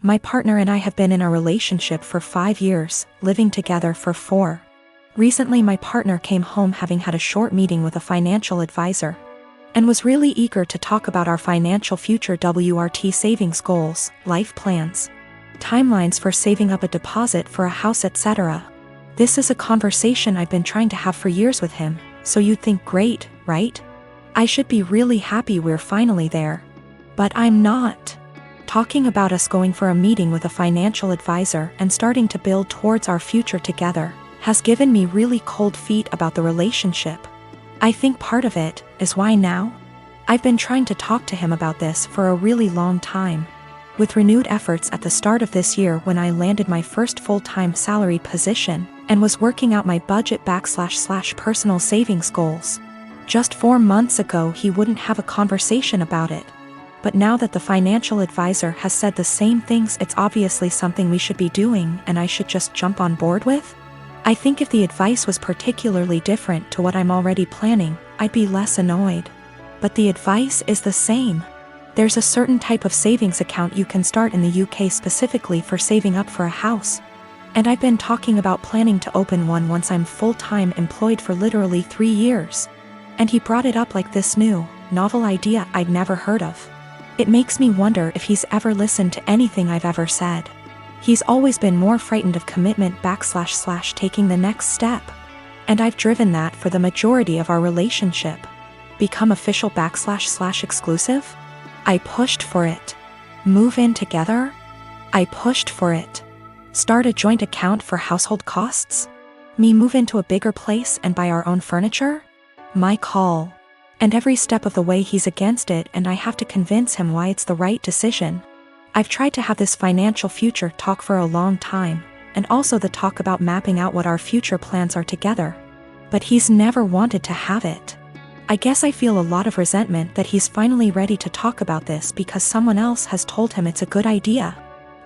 My partner and I have been in a relationship for 5 years, living together for 4. Recently my partner came home having had a short meeting with a financial advisor and was really eager to talk about our financial future WRT savings goals, life plans, timelines for saving up a deposit for a house, etc. This is a conversation I've been trying to have for years with him, so you'd think great, right? I should be really happy we're finally there. But I'm not. Talking about us going for a meeting with a financial advisor and starting to build towards our future together has given me really cold feet about the relationship. I think part of it is why now? I've been trying to talk to him about this for a really long time. With renewed efforts at the start of this year when I landed my first full-time salaried position and was working out my budget / personal savings goals. Just 4 months ago he wouldn't have a conversation about it. But now that the financial advisor has said the same things, it's obviously something we should be doing and I should just jump on board with? I think if the advice was particularly different to what I'm already planning, I'd be less annoyed. But the advice is the same. There's a certain type of savings account you can start in the UK specifically for saving up for a house. And I've been talking about planning to open one once I'm full-time employed for literally 3 years. And he brought it up like this new, novel idea I'd never heard of. It makes me wonder if he's ever listened to anything I've ever said. He's always been more frightened of commitment / taking the next step. And I've driven that for the majority of our relationship. Become official / exclusive? I pushed for it. Move in together? I pushed for it. Start a joint account for household costs? Me move into a bigger place and buy our own furniture? My call. And every step of the way he's against it and I have to convince him why it's the right decision. I've tried to have this financial future talk for a long time, and also the talk about mapping out what our future plans are together. But he's never wanted to have it. I guess I feel a lot of resentment that he's finally ready to talk about this because someone else has told him it's a good idea.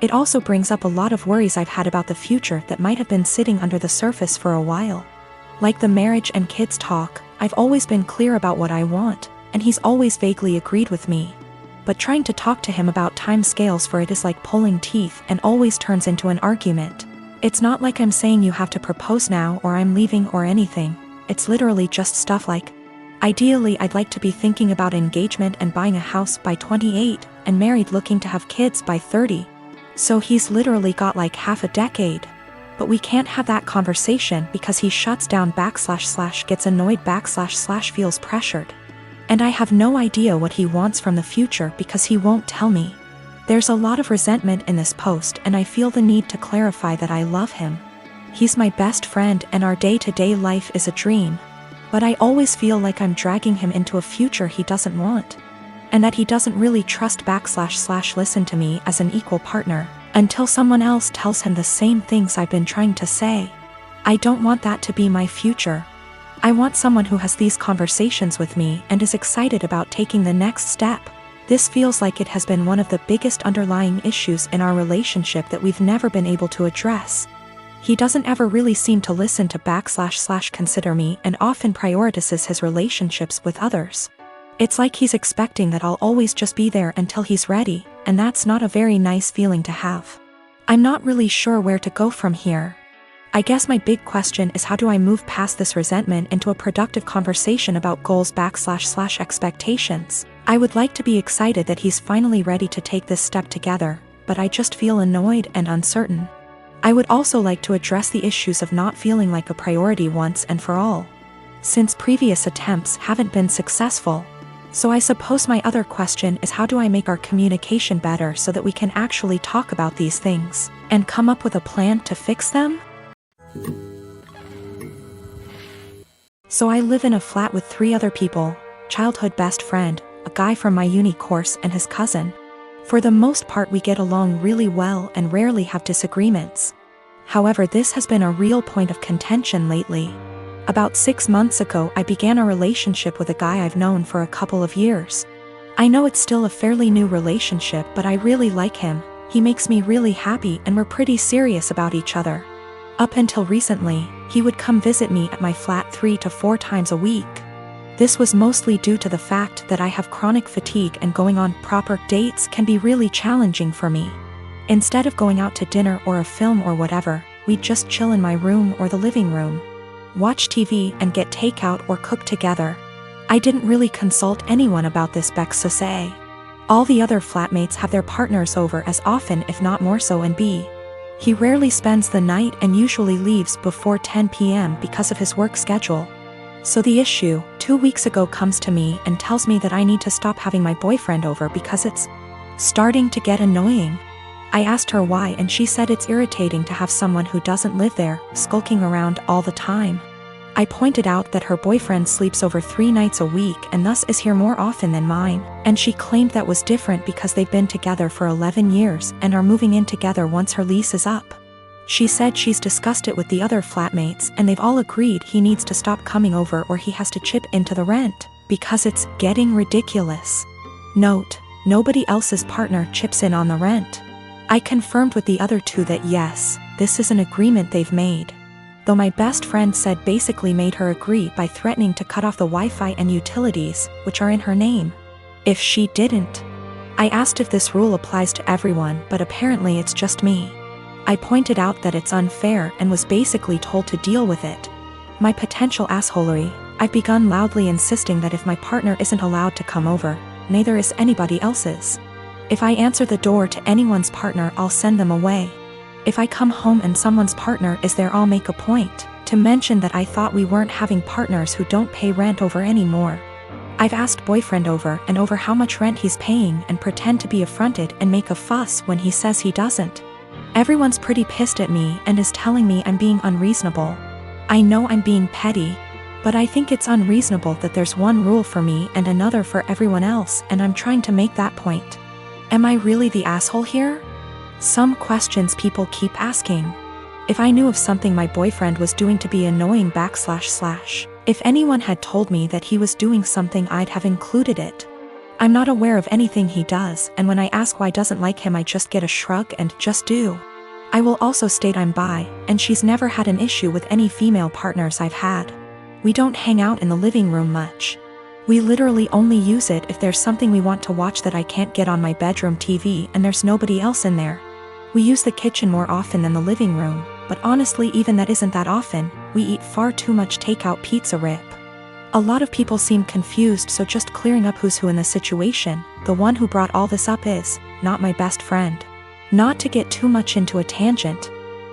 It also brings up a lot of worries I've had about the future that might have been sitting under the surface for a while. Like the marriage and kids talk, I've always been clear about what I want, and he's always vaguely agreed with me. But trying to talk to him about time scales for it is like pulling teeth and always turns into an argument. It's not like I'm saying you have to propose now or I'm leaving or anything. It's literally just stuff like, ideally I'd like to be thinking about engagement and buying a house by 28 and married looking to have kids by 30. So he's literally got like half a decade. But we can't have that conversation because he shuts down / gets annoyed / feels pressured. And I have no idea what he wants from the future because he won't tell me. There's a lot of resentment in this post and I feel the need to clarify that I love him. He's my best friend and our day-to-day life is a dream. But I always feel like I'm dragging him into a future he doesn't want. And that he doesn't really trust / listen to me as an equal partner. Until someone else tells him the same things I've been trying to say. I don't want that to be my future. I want someone who has these conversations with me and is excited about taking the next step. This feels like it has been one of the biggest underlying issues in our relationship that we've never been able to address. He doesn't ever really seem to listen to / consider me and often prioritizes his relationships with others. It's like he's expecting that I'll always just be there until he's ready, and that's not a very nice feeling to have. I'm not really sure where to go from here. I guess my big question is how do I move past this resentment into a productive conversation about goals / expectations. I would like to be excited that he's finally ready to take this step together, but I just feel annoyed and uncertain. I would also like to address the issues of not feeling like a priority once and for all, since previous attempts haven't been successful. So I suppose my other question is how do I make our communication better so that we can actually talk about these things and come up with a plan to fix them? So I live in a flat with 3 other people, childhood best friend, a guy from my uni course and his cousin. For the most part we get along really well and rarely have disagreements. However, this has been a real point of contention lately. About 6 months ago I began a relationship with a guy I've known for a couple of years. I know it's still a fairly new relationship but I really like him, he makes me really happy and we're pretty serious about each other. Up until recently, he would come visit me at my flat 3 to 4 times a week. This was mostly due to the fact that I have chronic fatigue and going on proper dates can be really challenging for me. Instead of going out to dinner or a film or whatever, we'd just chill in my room or the living room, watch TV and get takeout or cook together. I didn't really consult anyone about this, Bex to say. All the other flatmates have their partners over as often if not more so, and B, he rarely spends the night and usually leaves before 10 p.m. because of his work schedule. So the issue, 2 weeks ago, comes to me and tells me that I need to stop having my boyfriend over because it's starting to get annoying. I asked her why, and she said it's irritating to have someone who doesn't live there skulking around all the time. I pointed out that her boyfriend sleeps over 3 nights a week and thus is here more often than mine, and she claimed that was different because they've been together for 11 years and are moving in together once her lease is up. She said she's discussed it with the other flatmates and they've all agreed he needs to stop coming over or he has to chip into the rent, because it's getting ridiculous. Note, nobody else's partner chips in on the rent. I confirmed with the other two that yes, this is an agreement they've made. Though my best friend said basically made her agree by threatening to cut off the Wi-Fi and utilities, which are in her name, if she didn't. I asked if this rule applies to everyone, but apparently it's just me. I pointed out that it's unfair and was basically told to deal with it. My potential assholery, I've begun loudly insisting that if my partner isn't allowed to come over, neither is anybody else's. If I answer the door to anyone's partner, I'll send them away. If I come home and someone's partner is there, I'll make a point to mention that I thought we weren't having partners who don't pay rent over anymore. I've asked boyfriend over and over how much rent he's paying and pretend to be affronted and make a fuss when he says he doesn't. Everyone's pretty pissed at me and is telling me I'm being unreasonable. I know I'm being petty, but I think it's unreasonable that there's one rule for me and another for everyone else, and I'm trying to make that point. Am I really the asshole here? Some questions people keep asking. If I knew of something my boyfriend was doing to be annoying / if anyone had told me that he was doing something, I'd have included it. I'm not aware of anything he does, and when I ask why I doesn't like him, I just get a shrug and just do. I will also state I'm bi, and she's never had an issue with any female partners I've had. We don't hang out in the living room much. We literally only use it if there's something we want to watch that I can't get on my bedroom TV and there's nobody else in there. We use the kitchen more often than the living room, but honestly even that isn't that often. We eat far too much takeout pizza rip. A lot of people seem confused, so just clearing up who's who in the situation. The one who brought all this up is not my best friend. Not to get too much into a tangent,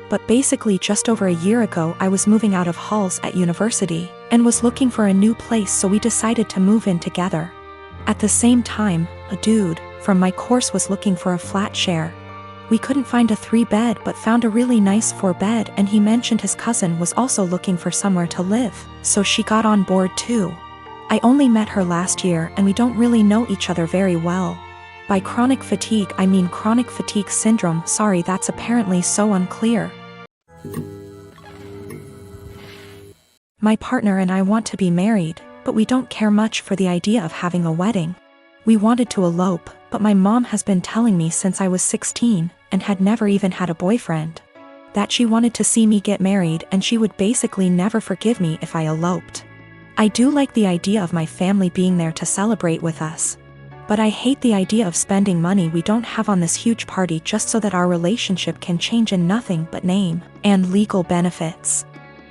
but basically just over a year ago I was moving out of halls at university and was looking for a new place, so we decided to move in together. At the same time, a dude from my course was looking for a flat share. We couldn't find a 3-bed but found a really nice 4-bed, and he mentioned his cousin was also looking for somewhere to live, so she got on board too. I only met her last year and we don't really know each other very well. By chronic fatigue I mean chronic fatigue syndrome. Sorry, that's apparently so unclear. My partner and I want to be married, but we don't care much for the idea of having a wedding. We wanted to elope, but my mom has been telling me since I was 16, and had never even had a boyfriend, that she wanted to see me get married and she would basically never forgive me if I eloped. I do like the idea of my family being there to celebrate with us, but I hate the idea of spending money we don't have on this huge party just so that our relationship can change in nothing but name and legal benefits.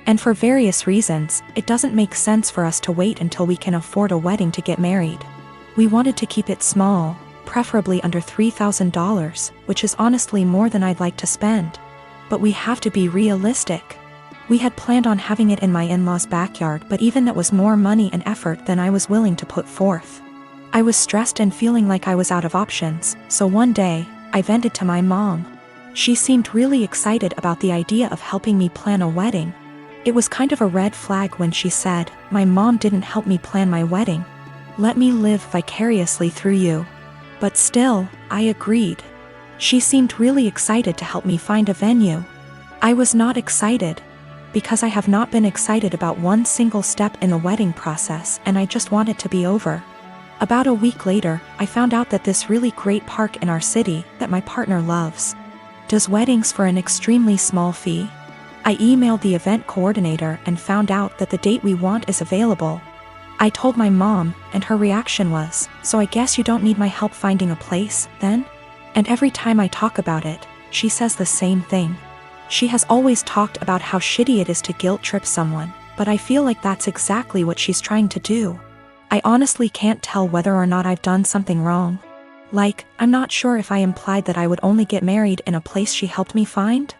And for various reasons, it doesn't make sense for us to wait until we can afford a wedding to get married. We wanted to keep it small, preferably under $3,000, which is honestly more than I'd like to spend. But we have to be realistic. We had planned on having it in my in-laws' backyard, but even that was more money and effort than I was willing to put forth. I was stressed and feeling like I was out of options, so one day, I vented to my mom. She seemed really excited about the idea of helping me plan a wedding. It was kind of a red flag when she said, "My mom didn't help me plan my wedding. Let me live vicariously through you." But still, I agreed. She seemed really excited to help me find a venue. I was not excited, because I have not been excited about one single step in the wedding process, and I just want it to be over. About a week later, I found out that this really great park in our city, that my partner loves, does weddings for an extremely small fee. I emailed the event coordinator and found out that the date we want is available. I told my mom, and her reaction was, "So I guess you don't need my help finding a place, then?" And every time I talk about it, she says the same thing. She has always talked about how shitty it is to guilt trip someone, but I feel like that's exactly what she's trying to do. I honestly can't tell whether or not I've done something wrong. Like, I'm not sure if I implied that I would only get married in a place she helped me find.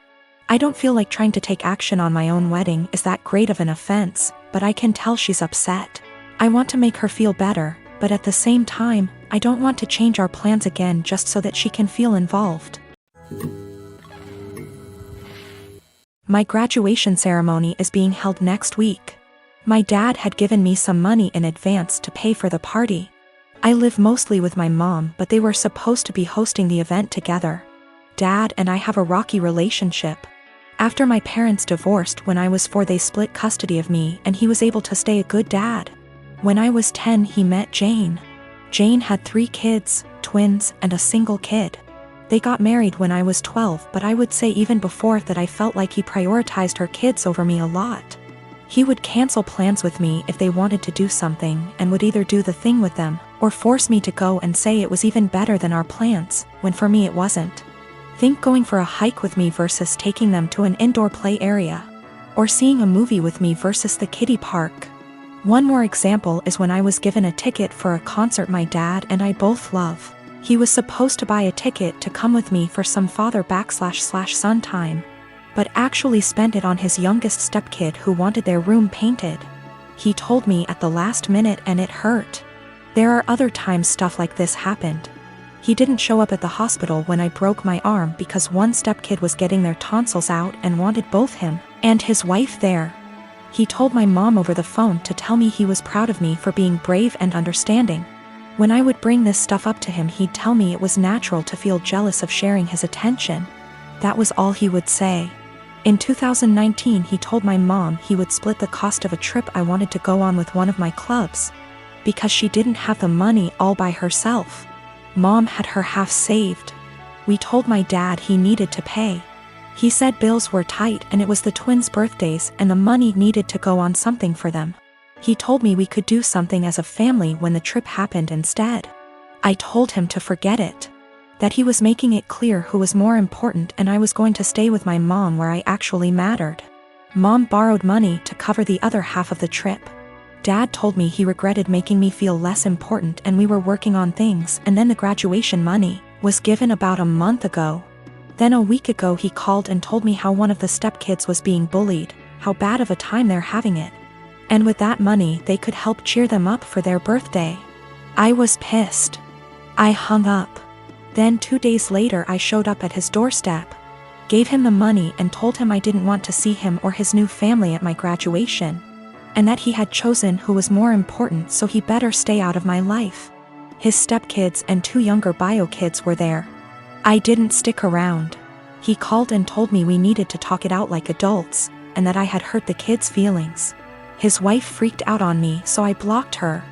I don't feel like trying to take action on my own wedding is that great of an offense, but I can tell she's upset. I want to make her feel better, but at the same time, I don't want to change our plans again just so that she can feel involved. My graduation ceremony is being held next week. My dad had given me some money in advance to pay for the party. I live mostly with my mom, but they were supposed to be hosting the event together. Dad and I have a rocky relationship. After my parents divorced when I was 4, they split custody of me and he was able to stay a good dad. When I was 10, he met Jane. Jane had 3 kids, twins, and a single kid. They got married when I was 12, but I would say even before that I felt like he prioritized her kids over me a lot. He would cancel plans with me if they wanted to do something and would either do the thing with them or force me to go and say it was even better than our plans, when for me it wasn't. Think going for a hike with me versus taking them to an indoor play area. Or seeing a movie with me versus the kiddie park. One more example is when I was given a ticket for a concert my dad and I both love. He was supposed to buy a ticket to come with me for some father/son time, but actually spent it on his youngest stepkid who wanted their room painted. He told me at the last minute and it hurt. There are other times stuff like this happened. He didn't show up at the hospital when I broke my arm because one stepkid was getting their tonsils out and wanted both him and his wife there. He told my mom over the phone to tell me he was proud of me for being brave and understanding. When I would bring this stuff up to him, he'd tell me it was natural to feel jealous of sharing his attention. That was all he would say. In 2019, he told my mom he would split the cost of a trip I wanted to go on with one of my clubs, because she didn't have the money all by herself. Mom had her half saved. We told my dad he needed to pay. He said bills were tight and it was the twins' birthdays and the money needed to go on something for them. He told me we could do something as a family when the trip happened instead. I told him to forget it. That he was making it clear who was more important and I was going to stay with my mom where I actually mattered. Mom borrowed money to cover the other half of the trip. Dad told me he regretted making me feel less important and we were working on things, and then the graduation money was given about a month ago. Then a week ago he called and told me how one of the stepkids was being bullied, how bad of a time they're having it. And with that money they could help cheer them up for their birthday. I was pissed. I hung up. Then 2 days later I showed up at his doorstep, gave him the money and told him I didn't want to see him or his new family at my graduation, and that he had chosen who was more important so he better stay out of my life. His stepkids and 2 younger bio kids were there. I didn't stick around. He called and told me we needed to talk it out like adults, and that I had hurt the kids' feelings. His wife freaked out on me so I blocked her,